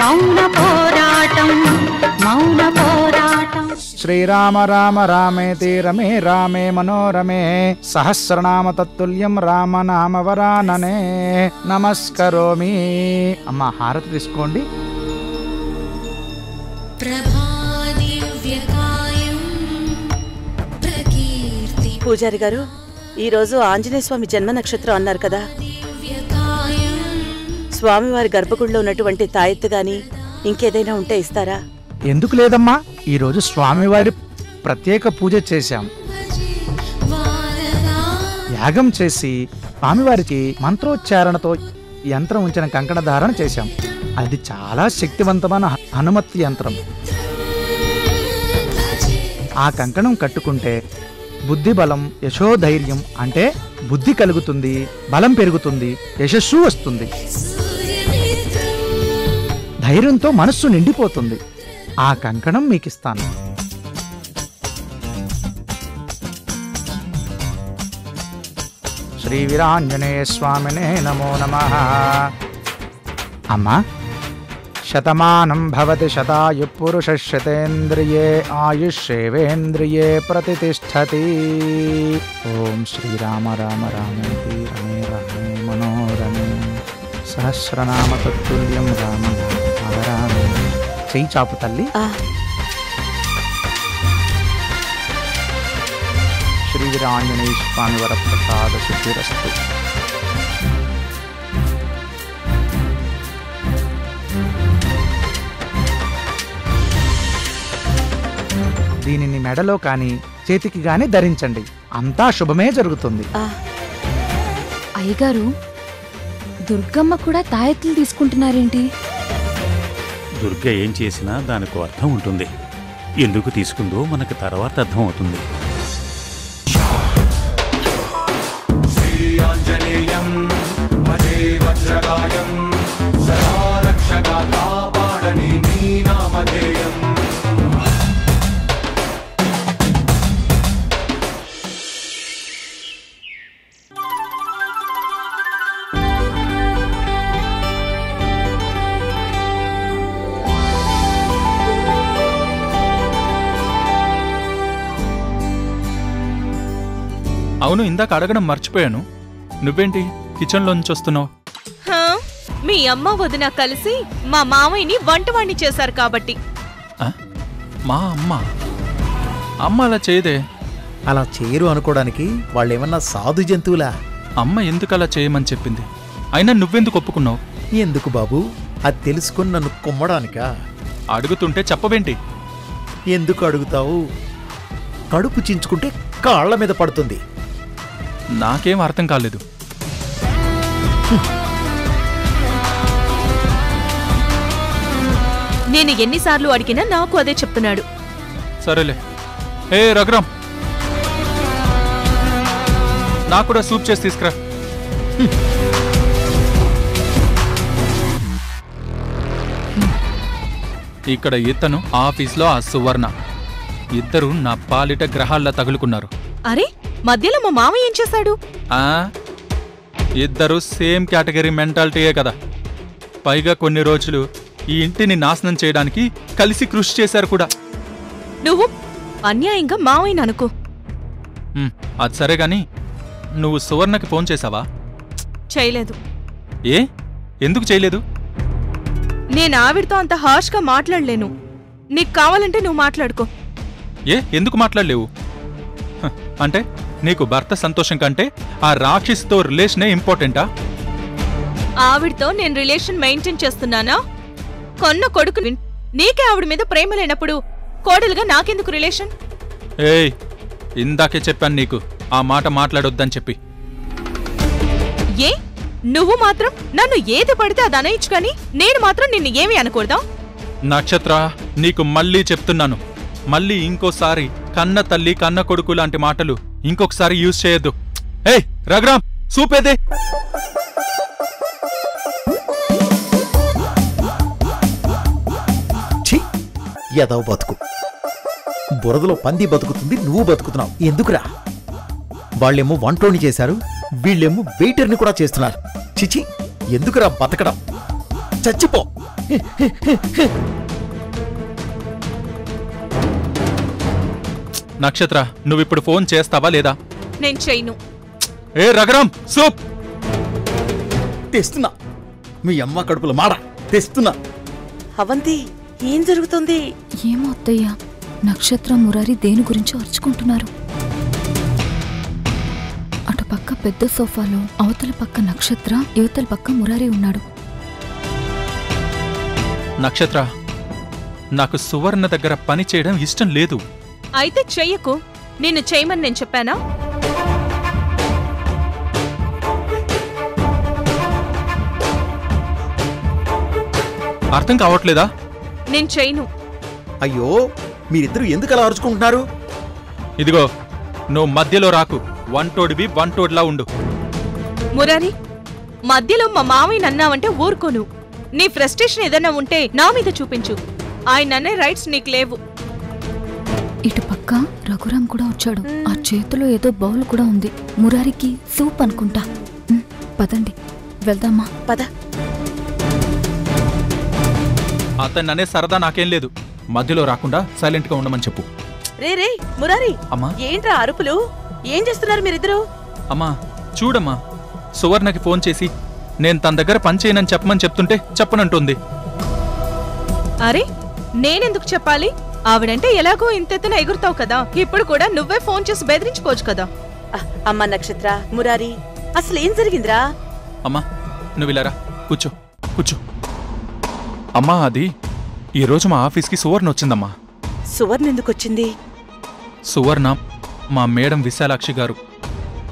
మౌన పోరాటం మౌన పోరాటం. శ్రీరామ రామ రామేతి రమే రామే మనోరమే సహస్రనామ తత్తుల్యం రామనామ వరాననే నమస్కరోమి. అమ్మ హారతి తీసుకోండి. పూజారి గారు, ఈరోజు ఆంజనేయ స్వామి జన్మ నక్షత్రం అన్నారు కదా, స్వామివారి గర్భగుడిలో ఉన్నటువంటి తాయెత్తు గాని ఇంకేదైనా ఉంటే ఇస్తారా? ఎందుకు లేదమ్మా, ఈరోజు స్వామివారి ప్రత్యేక పూజ చేశాం. యాగం చేసి స్వామివారికి మంత్రోచ్చారణతో యంత్రం ఉంచిన కంకణ ధారణ చేశాం. అది చాలా శక్తివంతమైన హనుమతి యంత్రం. ఆ కంకణం కట్టుకుంటే బుద్ధి బలం యశోధైర్యం అంటే బుద్ధి కలుగుతుంది, బలం పెరుగుతుంది, యశస్సు వస్తుంది, ధైర్యంతో మనస్సు నిండిపోతుంది. ఆ కంకణం మీకు ఇస్తాను. శ్రీ వీరాంజనేయ స్వామినే నమో నమః. అమ్మా, శతమానం భవతి శతాయు పురుష శతేంద్రియే ఆయుష్యేవేంద్రియే ప్రతిష్టతి. ఓం శ్రీరామ రామ రామేతి రమే రమే మనోరమే సహస్రనామ తత్తుల్యం రామ రామే. చెయ్యి చాపు తల్లి. శ్రీ వీరాంజనేయ స్వామి వరప్రసాద సిద్ధిరస్తు. దీనిని మెడలో కానీ చేతికి గాని ధరించండి, అంతా శుభమే జరుగుతుంది. అయ్యగారు, దుర్గమ్మ కూడా తాయెత్తులు తీసుకుంటున్నారేంటి? దుర్గ ఏం చేసినా దానికి అర్థం ఉంటుంది. ఎందుకు తీసుకుందో మనకు తర్వాత అర్థం అవుతుంది. అవును, ఇందాక అడగడం మర్చిపోయాను. నువ్వేంటి కిచెన్లోంచి వస్తున్నావు? మీ అమ్మ వదిన కలిసి మా మామయ్యని వంటవాణ్ణి చేశారు కాబట్టి. మా అమ్మ అలా చేయదే. అలా చేయరు అనుకోవడానికి వాళ్ళేమన్నా సాధు జంతువులా? అమ్మ ఎందుకు అలా చేయమని చెప్పింది? అయినా నువ్వెందుకు ఒప్పుకున్నావు? ఎందుకు బాబు, అది తెలుసుకుని నన్ను కుమ్మడానికా? అడుగుతుంటే చెప్పవేంటి? ఎందుకు అడుగుతావు? కడుపు చించుకుంటే కాళ్ల మీద పడుతుంది. నాకేం అర్థం కాలేదు. నేను ఎన్నిసార్లు అడిగినా నాకు అదే చెప్తున్నాడు. సరేలే. ఏ రఘురాం, నాకు కూడా సూప్ చేసి తీసుకురా. ఇక్కడ ఇతను, ఆఫీస్లో ఆ సువర్ణ, ఇద్దరు నా పాలిట గ్రహాల్లా తగులుకున్నారు. అరే, మధ్యలో మా మామయ్య ఏం చేశాడు? ఇద్దరు సేమ్ కేటగిరీ మెంటాలిటీయే కదా. పైగా కొన్ని రోజులు ఈ ఇంటిని నాశనం చేయడానికి కలిసి కృషి చేశారు కూడా. నువ్వు అన్యాయంగా మావయ్యని అనుకో. అది సరే గాని, నువ్వు సువర్ణకి ఫోన్ చేశావా? చేయలేదు. ఏ, ఎందుకు చేయలేదు? నేను ఆవిడతో అంత హార్ష్గా మాట్లాడలేను. నీకు కావాలంటే నువ్వు మాట్లాడుకో. ఎందుకు మాట్లాడలేవు? అంటే నీకు భర్త సంతోషం కంటే ఆ రాక్షసితో రిలేషనే ఇంపార్టెంటా? ఆవిడతో నేను రిలేషన్ మెయింటైన్ చేస్తున్నానా? కొన్న కొడుకు నీకే ఆవిడ మీద ప్రేమ లేనప్పుడు కోడలుగా నాకెందుకు రిలేషన్? ఇందాకే చెప్పాను నీకు ఆ మాట మాట్లాడొద్దని చెప్పి. ఏ, నువ్వు మాత్రం నన్ను ఏది పడితే అది అనయిచ్చు కానీ నేను మాత్రం నిన్ను ఏమి అనకూడదా? నక్షత్ర, నీకు మళ్ళీ చెప్తున్నాను, మళ్ళీ ఇంకోసారి కన్న తల్లి కన్న కొడుకు లాంటి మాటలు ఇంకొకసారి యూజ్ చేయొద్దు. రఘురామ్, సూపేదే. ఎదవ బతుకు, బురదలో పంది బతుకుతుంది, నువ్వు బతుకుతున్నావు. ఎందుకురా? వాళ్ళేమో వంటోని చేశారు, వీళ్ళేమో వెయిటర్ని కూడా చేస్తున్నారు. చిచి, ఎందుకురా బతకడం? చ చచ్చిపో. నక్షత్ర, నువ్విప్పుడు ఫోన్ చేస్తావా లేదా? నేను చెయ్యను. ఏ రఘురామ్, సూప్ తెస్తున్నా. మీ అమ్మ కడుపులో మాడ తెస్తున్నా. అవంతి, ఏం జరుగుతుంది? ఏమో అత్తయ్య, నక్షత్ర మురారి దేని గురించి అరుచుకుంటున్నారు. అటు పక్క పెద్ద సోఫాలో అవతల పక్క నక్షత్ర, యువతల పక్క మురారి ఉన్నాడు. నక్షత్ర, నాకు సువర్ణ దగ్గర పని చేయడం ఇష్టం లేదు. అయితే చెయ్యకు. నిన్ను చేయమని నేను చెప్పానా? అర్థం కావట్లేదా? నేను చెయ్యను. అయ్యో, మీరిద్దరూ ఎందుకు అలా అరుచుకుంటున్నారు? ఇదిగో, నువ్వు మధ్యలో రాకు. వంటోడివి వంటోడిలా ఉండు. మురారి, మధ్యలో మా మావయ్య అన్నావంటే ఊరుకోను. నీ ఫ్రస్ట్రేషన్ ఏదైనా ఉంటే నా మీద చూపించు. ఆయన అనే రైట్స్ నీకు లేవు. ఇటు పక్క రఘురామ్ కూడా వచ్చాడు. ఆ చేతిలో ఏదో బౌల్ కూడా ఉంది. మురారికి సూప్ అనుకుంటా. పదండి వెళ్దామా? పద. అతన్ని అనే సరదా నాకేం లేదు. మధ్యలో రాకుండా సైలెంట్ గా ఉండమని చెప్పు. రే రే మురారి, అమ్మా. ఏంట్రా అరుపులు? ఏం చేస్తున్నారు మీరిద్దరు? అమ్మా చూడమ్మా, సువర్ణకి ఫోన్ చేసి నేను తన దగ్గర పని చేయనని చెప్పమని చెప్తుంటే చెప్పనంటుంది. అరే, నేనెందుకు చెప్పాలి? ఆవిడంటే ఎలాగో ఇంతెత్తున ఎగురుతావు కదా. ఇప్పుడు కూడా నువ్వే ఫోన్ చేసి బెదిరించుకోవచ్చు కదా. అమ్మ నక్షత్ర, మురారి, అసలు ఏం జరిగిందిరా? అమ్మా నువ్వు ఇలారా, కూర్చో కూర్చో. అమ్మా, అది ఈరోజు మా ఆఫీస్కి సువర్ణ వచ్చిందమ్మా. సువర్ణ ఎందుకు వచ్చింది? సువర్ణ మా మేడం విశాలాక్షి గారు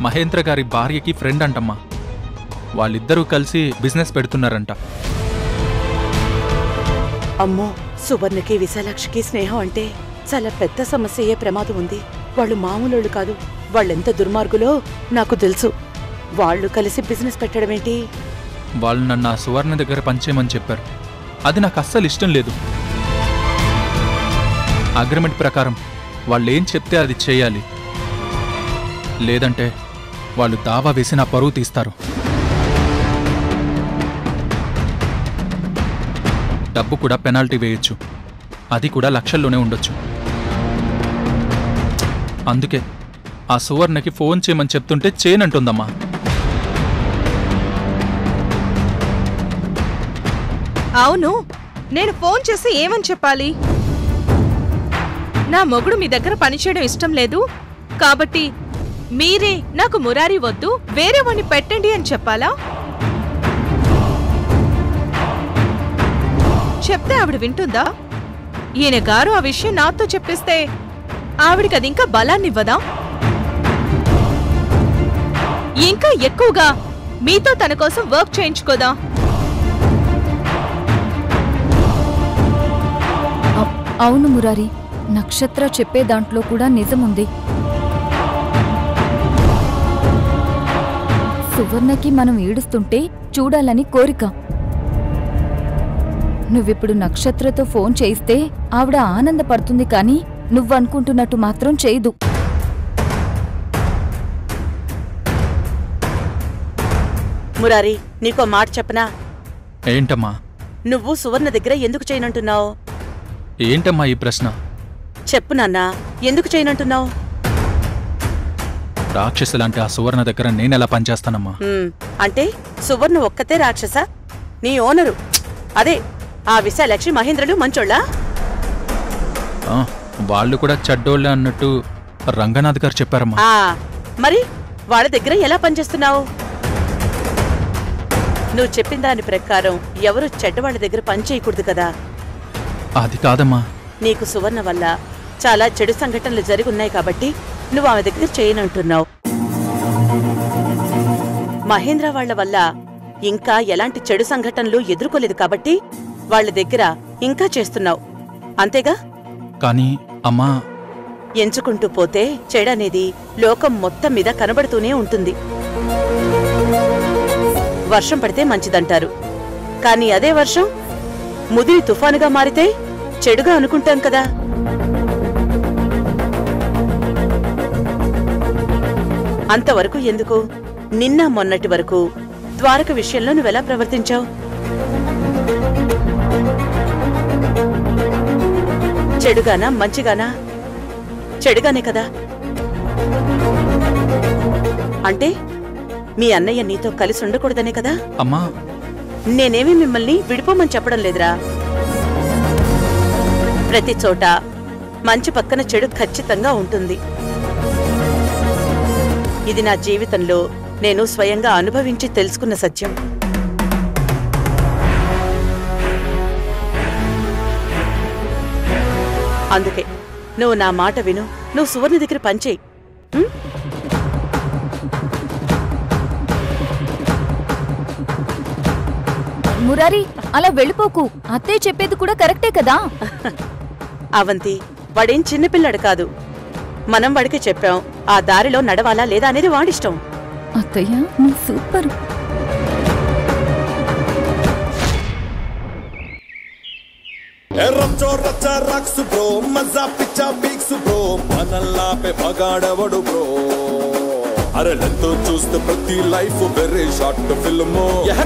మహేంద్ర గారి భార్యకి ఫ్రెండ్ అంటమ్మా. వాళ్ళిద్దరూ కలిసి బిజినెస్ పెడుతున్నారంట. అమ్మో, సువర్ణకి విశాలాక్షికి స్నేహం అంటే చాలా పెద్ద సమస్య అయ్యే ప్రమాదం ఉంది. వాళ్ళు మామూలు కాదు. వాళ్ళెంత దుర్మార్గులో నాకు తెలుసు. వాళ్ళు కలిసి బిజినెస్ పెట్టడమేంటి? వాళ్ళు నన్ను ఆ సువర్ణ దగ్గర పనిచేయమని చెప్పారు. అది నాకు అస్సలు ఇష్టం లేదు. అగ్రిమెంట్ ప్రకారం వాళ్ళేం చెప్తే అది చేయాలి. లేదంటే వాళ్ళు దావా వేసి నా పరువు తీస్తారు. డబ్బు కూడా పెనాల్టీ వేయొచ్చు. అది కూడా లక్షల్లోనే ఉండొచ్చు. అందుకే ఆ సువర్ణకి ఫోన్ చేయమని చెప్తుంటే చేయనంటుందమ్మా. అవును, నేను ఫోన్ చేసి ఏమని చెప్పాలి? నా మొగుడు మీ దగ్గర పనిచేయడం ఇష్టం లేదు కాబట్టి మీరే నాకు మురారి వద్దు, వేరే వాణ్ణి పెట్టండి అని చెప్పాలా? చెప్తే ఆవిడ వింటుందా? ఈయన గారు ఆ విషయం నాతో చెప్పిస్తే ఆవిడికి అది ఇంకా బలాన్నివ్వదా? ఇంకా ఎక్కువగా మీతో తన కోసం వర్క్ చేయించుకోదా? అవును మురారి, నక్షత్ర చెప్పే దాంట్లో కూడా నిజముంది. సువర్ణకి మనం ఏడుస్తుంటే చూడాలని కోరిక. నువ్విప్పుడు నక్షత్రతో ఫోన్ చేయిస్తే ఆవిడ ఆనందపడుతుంది, కానీ నువ్వనుకుంటున్నట్టు మాత్రం చేయదు. మురారి, నీకో మాట చెప్పనా? ఏంటమ్మా? నువ్వు సువర్ణ దగ్గర ఎందుకు చేయనంటున్నావు? ఏంటమ్మా ఈ ప్రశ్న? చెప్పు నాన్నా, ఎందుకు చేయనంటున్నావు? రాక్షసులాంటి ఆ సువర్ణ దగ్గర నేనెలా పనిచేస్తానమ్మా? అంటే సువర్ణ ఒక్కతే రాక్షస? నీ ఓనరు అదే ఆ విశాలాక్షి మహేంద్రలు మంచోళ్ళా? వాళ్ళు కూడా చెడ్డోళ్ళే అన్నట్టు రంగనాథ్ గారు చెప్పారమ్మా. మరి వాళ్ళ దగ్గర ఎలా పనిచేస్తున్నావు? నువ్వు చెప్పిన దాని ప్రకారం ఎవరు చెడ్డవాళ్ళ దగ్గర పని చేయకూడదు కదా. అది కాదమ్మా. నీకు సువర్ణ వల్ల చాలా చెడు సంఘటనలు జరిగున్నాయి కాబట్టి నువ్వు ఆమె దగ్గర చేయనంటున్నావు. మహేంద్ర వాళ్ల వల్ల ఇంకా ఎలాంటి చెడు సంఘటనలు ఎదుర్కోలేదు కాబట్టి వాళ్ళ దగ్గర ఇంకా చేస్తున్నావు, అంతేగా? కానీ అమ్మా, ఎంచుకుంటూ పోతే చెడనేది లోకం మొత్తం మీద కనబడుతూనే ఉంటుంది. వర్షం పడితే మంచిదంటారు, కానీ అదే వర్షం ముదిరి తుఫానుగా మారితే చెడుగా అనుకుంటాం కదా. అంతవరకు ఎందుకు? నిన్న మొన్నటి వరకు ద్వారక విషయంలో నువ్వెలా ప్రవర్తించావు? చెడుగానా మంచిగానా? చెడుగానే కదా. అంటే మీ అన్నయ్య నీతో కలిసి ఉండకూడదనే కదా? అమ్మా, నేనేమి మిమ్మల్ని విడిపోమని చెప్పడం లేదురా. ప్రతి చోట మంచి పక్కన చెడు ఖచ్చితంగా ఉంటుంది. ఇది నా జీవితంలో నేను స్వయంగా అనుభవించి తెలుసుకున్న సత్యం. అందుకే నువ్వు నా మాట విను. నువ్వు సువర్ణ దగ్గర పనిచేయి. మురారి, అలా వెళ్ళిపోకు. అత్తయ్య చెప్పేది కూడా కరెక్టే కదా. అవంతి, వాడేం చిన్నపిల్లడు కాదు. మనం వాడికి చెప్పాం, ఆ దారిలో నడవాలా లేదా అనేది వాడిష్టం. అత్తయ్య నీ సూపర్. అరలతో చూస్తే ప్రతి లైఫ్ వెరీ షార్ట్ ఫిల్మ్.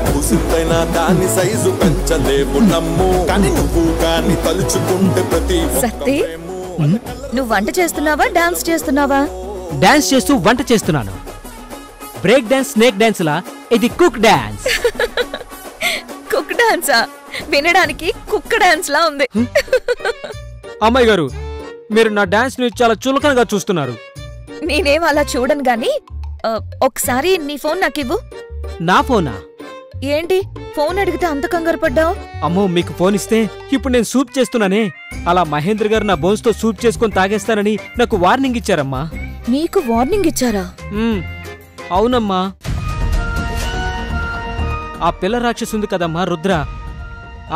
కూసిందైనా దాని సైజు పెంచలేవు నమ్ము. కానీ నువ్వు కానీ తలుచుకుంటే ప్రతి సత్తి, నువ్వు వంట చేస్తున్నావా డాన్స్ చేస్తున్నావా? డాన్స్ చేస్తూ వంట చేస్తున్నాను. బ్రేక్ డాన్స్, స్నేక్ డాన్స్ లా ఇది కుక్ డాన్స్. కుక్ డాన్సా? వినడానికి కుక్క డాన్స్ లా ఉంది. అమ్మాయి గారు, మీరు నా డాన్స్ ని చాలా చులకనగా చూస్తున్నారు. నేనేం అలా చూడను గాని ఒకసారి నీ ఫోన్ నాకివ్వు. నా ఫోనా? ఏంటి ఫోన్ అడిగితే అంత కంగారు పడ్డావు? అమ్మో, మీకు ఫోన్ ఇస్తే ఇప్పుడు నేను సూప్ చేస్తున్నానే, అలా మహేంద్ర గారు నా బోన్స్ తో సూప్ చేసుకొని తాగేస్తానని నాకు వార్నింగ్ ఇచ్చారమ్మా. నీకు వార్నింగ్ ఇచ్చారా? అవునమ్మా. ఆ పిల్ల రాక్షసు ఉంది కదమ్మా, రుద్ర,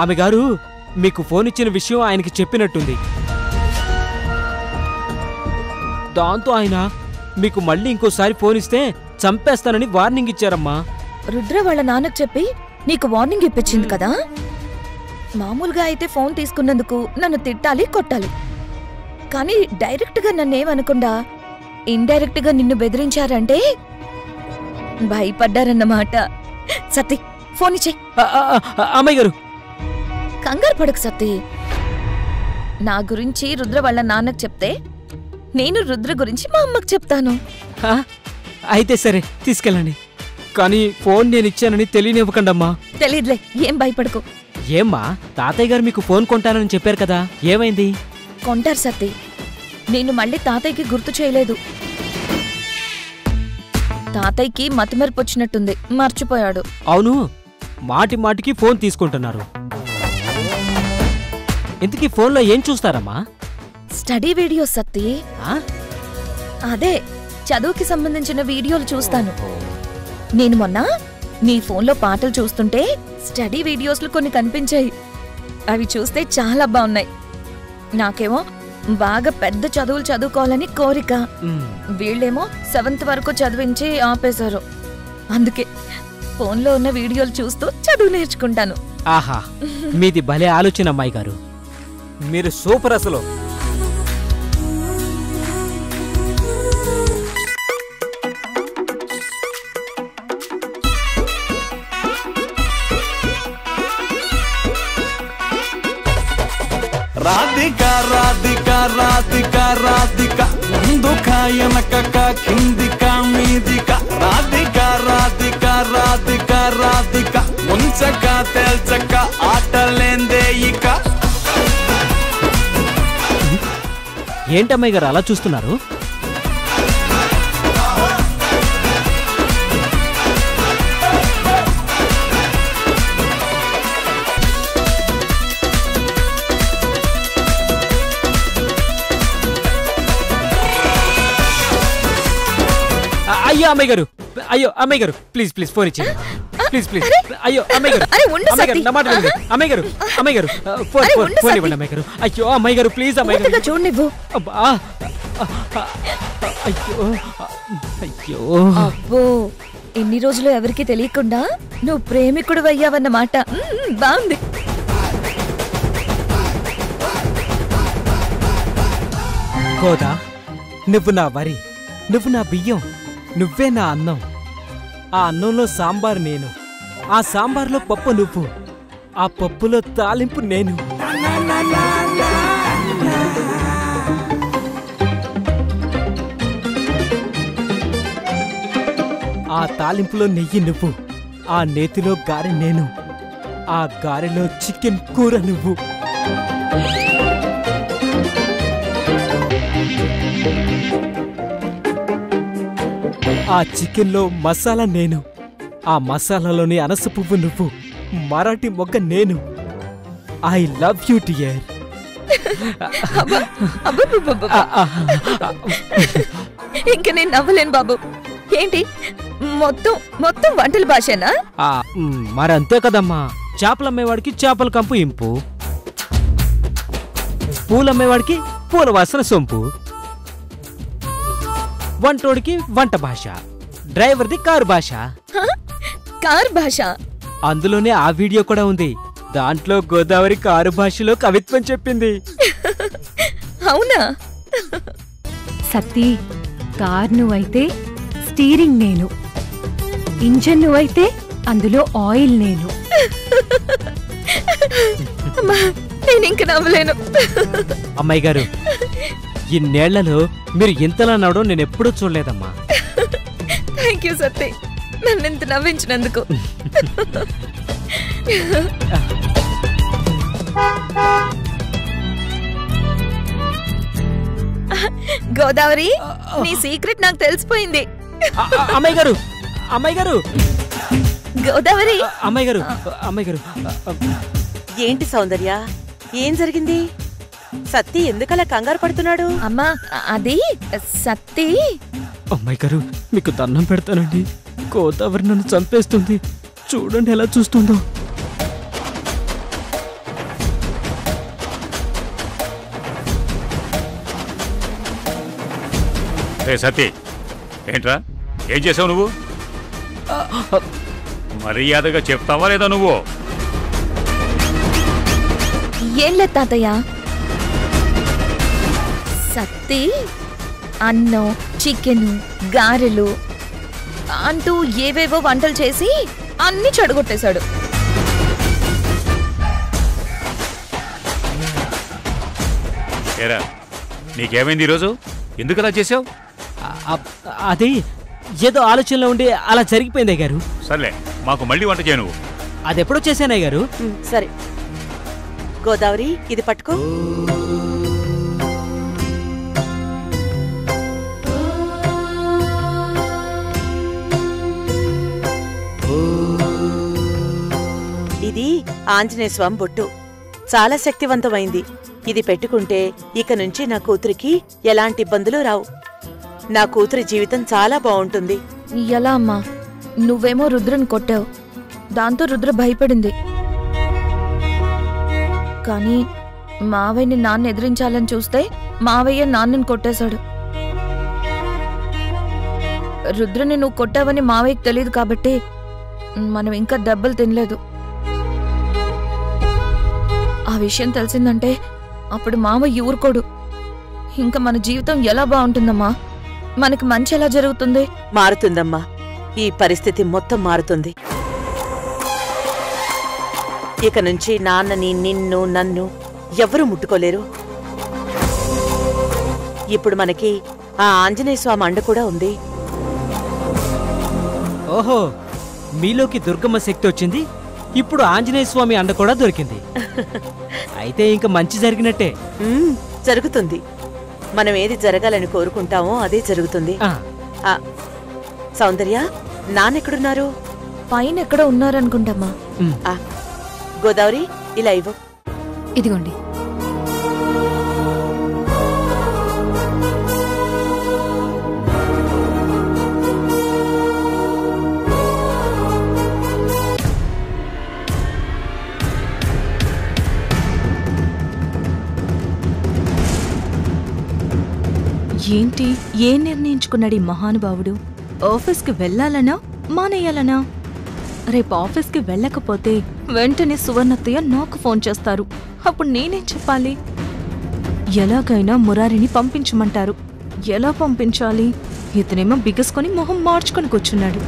ఆమె గారు మీకు ఫోన్ ఇచ్చిన విషయం ఆయనకి చెప్పినట్టుంది. దాంతో ఆయన మీకు మళ్ళీ ఇంకోసారి ఫోన్ ఇస్తే చంపేస్తానని వార్నింగ్ ఇచ్చారమ్మా. రుద్ర వాళ్ళ నాన్నకు చెప్పి నీకు వార్నింగ్ ఇప్పించింది కదా. మామూలుగా అయితే ఫోన్ తీసుకున్నందుకు నన్ను తిట్టాలి, కొట్టాలి. కానీ డైరెక్ట్ గా నన్నేమనకుండా ఇండైరెక్ట్ గా నిన్ను బెదిరించారంటే భయపడ్డారన్నమాట. సత్తి, ఫోన్ ఇచ్చే. అమ్మాయి గారు, కంగారు పడకు సత్తి. నా గురించి రుద్ర వాళ్ళ నాన్నకు చెప్తే నేను రుద్ర గురించి మా అమ్మకు చెప్తాను. అయితే సరే, తీసుకెళ్ళండి. కానీ ఫోన్ నేను ఇచ్చానని తెలియనివ్వకండమ్మా. తెలీదులే, ఏం భయపడకు. ఏమ్మా, తాతయ్య గారు మీకు ఫోన్ కొంటానని చెప్పారు కదా, ఏమైంది? కొంటారు సత్తి. నేను మళ్ళీ తాతయ్యకి గుర్తు చేయలేదు. తాతయ్యకి మతిమరుపు వచ్చినట్టుంది, మర్చిపోయాడు. అవును, మాటి మాటికి ఫోన్ తీసుకుంటున్నారు. ఇంతకీ ఫోన్లో ఏం చూస్తారమ్మా? Study videos Satti. అదే చదువుకి సంబంధించిన వీడియోలు చూస్తాను. నేను మొన్న నీ ఫోన్లో పాటలు చూస్తుంటే స్టడీ వీడియోస్లు కొన్ని కనిపించాయి. అవి చూస్తే చాలా బాగున్నాయి. నాకేమో బాగా పెద్ద చదువులు చదువుకోవాలని కోరిక. వీళ్ళేమో 7th వరకు చదివించి ఆపేశారు. అందుకే ఫోన్లో ఉన్న వీడియోలు చూస్తూ చదువు నేర్చుకుంటాను. ఆహా, మీది భలే ఆలోచన అమ్మాయి గారు. మీరు సూపర్ అసలు. రాధికా రాధికా రాధికా రాధికా ముందుకా వెనకకా కిందికా మీదికా రాధికా రాధికా రాధికా రాధికా ముంచక తేల్చక ఆటలేందే ఇక. ఏంటమ్మాయి గారు అలా చూస్తున్నారు? అయ్యో అమ్మాయి గారు, అయ్యో అమ్మాయి గారు, ప్లీజ్ ప్లీజ్ ఫోన్ ఇచ్చేయండి. Please please. అయ్యో అమ్మాయి గారు, అమ్మాయి గారు, నా మాట వినండి. అమ్మాయి గారు, అమ్మాయి గారు, ఫోన్ ఇవ్వండి అమ్మాయి గారు. అయ్యో అమ్మాయి గారు, ప్లీజ్ అమ్మాయి గారు. చూడనివ్వు. అయ్యో అయ్యో. అబ్బో, ఎన్ని రోజులు ఎవరికి తెలియకుండా నువ్వు ప్రేమికుడు అయ్యావన్నమాట. బాగుంది. గోదా, నువ్వు నా వరి, నువ్వు నా బియ్యం, నువ్వే నా అన్నం. ఆ అన్నంలో సాంబార్ నేను, ఆ సాంబార్లో పప్పు నువ్వు, ఆ పప్పులో తాలింపు నేను. ఆ తాలింపులో నెయ్యి నువ్వు, ఆ నేతిలో గారె నేను, ఆ గారెలో చికెన్ కూర నువ్వు. ఆ చికెన్లో మసాలా నేను, ఆ మసాలాలోని అనస పువ్వు నువ్వు, మరాఠీ మొగ్గ నేను. I love you dear. ఇంక నేను నవ్వలేను బాబు. ఏంటి మొత్తం మొత్తం వంటల భాషనా? మరంతే కదమ్మా. చేపలమ్మేవాడికి చేపల కంపు ఇంపు, పూలమ్మేవాడికి పూల వాసన సొంపు, వంటోడికి వంట భాష, డ్రైవర్ది కారు భాష. కారు భాష? అందులోనే ఆ వీడియో కూడా ఉంది. దాంట్లో గోదావరి కారు భాషలో కవిత్వం చెప్పింది. అవునా? సతీ, కార్ నువ్వైతే స్టీరింగ్ నేను, ఇంజన్ నువ్వైతే అందులో ఆయిల్ నేను. నేను ఇంక నవ్వలేను. అమ్మాయి గారు, ఇన్నేళ్లలో మీరు ఇంతలా నవ్వడం నేను ఎప్పుడూ చూడలేదమ్మా. థ్యాంక్ యూ సత్తి, నన్ను ఇంత నవ్వించినందుకు. గోదావరి, నీ సీక్రెట్ నాకు తెలిసిపోయింది. అమ్మాయి గారు, అమ్మాయి గారు, గోదావరి, అమ్మాయి గారు, అమ్మాయి గారు. ఏంటి సౌందర్య, ఏం జరిగింది? సత్తి ఎందుకలా కంగారు పడుతున్నాడు? అమ్మా, అది సత్తి. అమ్మాయి గారు, మీకు దండం పెడతానండి. గోదావరి నన్ను చంపేస్తుంది. చూడండి ఎలా చూస్తుందో. సతీ, ఏంట్రా ఏం చేసావు నువ్వు? మర్యాదగా చెప్తావా లేదా నువ్వు? ఏం లేదు తాతయ్య. సత్తి అన్నం, చికెను, గారెలు అంటూ ఏవేవో వంటలు చేసి అన్ని చెడగొట్టేశాడు. ఏరా, నీకేమైంది ఈరోజు? ఎందుకు అలా చేసావు? అది ఏదో ఆలోచనలో ఉండి అలా జరిగిపోయింది గారు. సర్లే, మాకు మళ్ళీ వంట చేయను. అదెప్పుడో చేశానే గారు. సరే గోదావరి, ఇది పట్టుకో. ఇది ఆంజనేయ స్వామి బొట్టు. చాలా శక్తివంతమైంది. ఇది పెట్టుకుంటే ఇక నుంచి నా కూతురికి ఎలాంటి ఇబ్బందులు రావు. నా కూతురి జీవితం చాలా బాగుంటుంది. ఎలా అమ్మా? నువ్వేమో రుద్రని కొట్టావు, దాంతో రుద్ర భయపడింది. కానీ మావయ్యని నాన్న ఎదిరించాలని చూస్తే మావయ్య నాన్నని కొట్టేశాడు. రుద్రని నువ్వు కొట్టావని మావయ్యకి తెలియదు కాబట్టి మనం ఇంకా దెబ్బలు తినలేదు. ఆ విషయం తెలిసిందంటే అప్పుడు మావయ్య ఊరుకోడు. ఇంకా మన జీవితం ఎలా బాగుంటుందమ్మా? మనకి మంచి ఎలా జరుగుతుంది? మారుతుందమ్మా, ఈ పరిస్థితి మొత్తం మారుతుంది. ఇక నుంచి నాన్నని, నిన్ను, నన్ను ఎవ్వరూ ముట్టుకోలేరు. ఇప్పుడు మనకి ఆ ఆంజనేయ స్వామి అండ కూడా ఉంది. ఓహో, మీలోకి దుర్గమ్మ శక్తి వచ్చింది. ఇప్పుడు ఆంజనేయ స్వామి అండ కూడా దొరికింది. అయితే ఇంకా మంచి జరిగినట్టే. జరుగుతుంది. మనం ఏది జరగాలని కోరుకుంటామో అదే జరుగుతుంది. సౌందర్య, నాన్నెక్కడున్నారు? పైన ఎక్కడో ఉన్నారనుకుంటామా. గోదావరి, ఇలా ఇవ్వు. ఇదిగోండి. ఏంటి, ఏం నిర్ణయించుకున్నాడు ఈ మహానుభావుడు? ఆఫీస్కి వెళ్ళాలనా మానేయాలనా? రేపు ఆఫీస్కి వెళ్ళకపోతే వెంటనే సువర్ణత్తయ్య నాకు ఫోన్ చేస్తారు. అప్పుడు నేనేం చెప్పాలి? ఎలాగైనా మురారిని పంపించమంటారు. ఎలా పంపించాలి? ఇతనేమో బిగసుకొని మొహం మార్చుకొని కూర్చున్నాడు.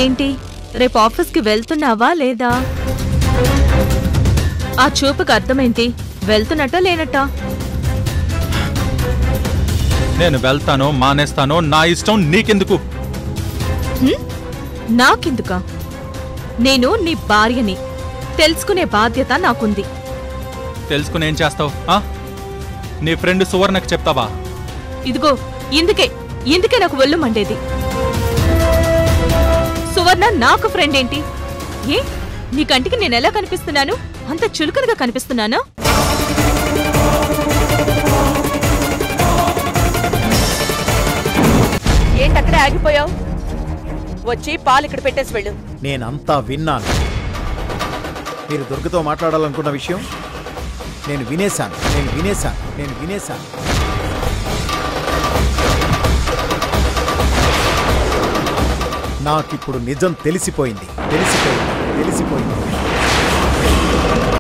ఏంటి రేపు ఆఫీస్కి వెళ్తున్నావా లేదా? ఆ చూపుకి అర్థమేంటి? వెళ్తున్నట్టా లేనట్టా? నేను వెళ్తానో మానేస్తానో నా ఇష్టం, నీకెందుకు? నాకెందుకా? నేను నీ భార్యని, తెలుసుకునే బాధ్యత నాకుంది. తెలుసుకుని ఏం చేస్తావు? నీ ఫ్రెండ్ సువర్ణకు చెప్తావా? ఇదిగో ఇందుకే నాకు ఒళ్ళు మండేది. సువర్ణ నాకు ఫ్రెండ్ ఏంటి? ఏ నీ కంటికి నేను ఎలా కనిపిస్తున్నాను? అంత చులుకలుగా కనిపిస్తున్నానా? ఏంటక్కడే ఆగిపోయావు? వచ్చి పాలు ఇక్కడ పెట్టేసి వెళ్ళు. నేనంతా విన్నాను. మీరు దుర్గతో మాట్లాడాలనుకున్న విషయం నేను వినేశాను. నాకిప్పుడు నిజం తెలిసిపోయింది.